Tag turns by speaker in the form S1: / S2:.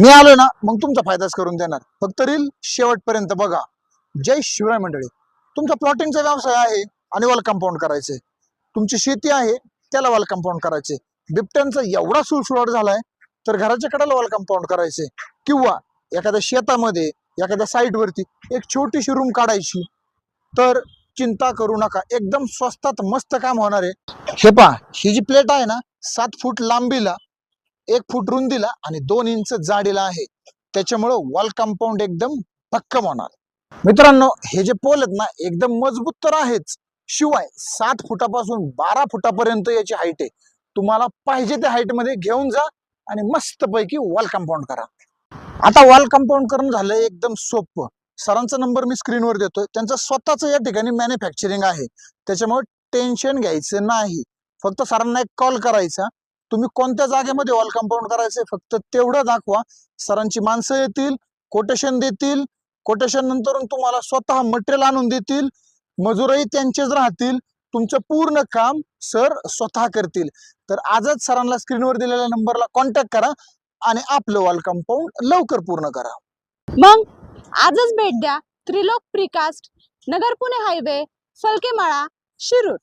S1: मी आलो ना मग तुमचा फायदाच करून देणार, फक्त रील शेवटपर्यंत बघा। जय शिवराय मंडळी, तुमचा प्लॉटिंगचा व्यवसाय आहे आणि वॉल कंपाऊंड करायचे, तुमची शेती आहे त्याला वॉल कंपाऊंड करायचे, बिबट्यांचा एवढा सुळसुळाट झालाय तर घराच्या कडेला वॉल कंपाऊंड करायचे, किंवा एखाद्या शेतामध्ये एखाद्या साईट वरती एक छोटीशी रूम काढायची, तर चिंता करू नका, एकदम स्वस्तात मस्त काम होणार आहे। हे पहा, ही जी प्लेट आहे ना 7 फूट लांबीला, 1 फूट रुंदीला आणि 2 इंच जाडीला आहे, त्याच्यामुळे वॉल कंपाऊंड एकदम भक्कम होणार। मित्रांनो, हे जे पोल आहेत ना एकदम मजबूत तर आहेच, शिवाय 7 फुटापासून 12 फुटापर्यंत याची हाईट आहे। तुम्हाला पाहिजे त्या हाईट मध्ये घेऊन जा आणि मस्त पैकी वॉल कंपाऊंड करा। आता वॉल कंपाऊंड करून झालं एकदम सोपं। सरांचा नंबर मी स्क्रीनवर देतोय, त्यांचं स्वतःच या ठिकाणी मॅन्युफॅक्चरिंग आहे, त्याच्यामुळे टेन्शन घ्यायचं नाही। फक्त सरांना एक कॉल करायचा, तुम्ही कोणत्या जागेमध्ये वॉल कंपाऊंड करायचंय फक्त तेवढं दाखवा, सरांची माणसं येतील, कोटेशन देतील, कोटेशन नंतर तुम्हाला स्वतः मटेरियल आणून देतील, मजुरही त्यांचेच राहतील, तुमचं पूर्ण काम सर स्वतः करतील। तर आजच सरांना स्क्रीनवर दिलेल्या नंबरला कॉन्टॅक्ट करा आणि आपलं वॉल कंपाऊंड लवकर पूर्ण करा।
S2: मग आजच भेट द्या त्रिलोक प्रीकास्ट, नगर पुणे हायवे, फलकेमाळा, शिरूर।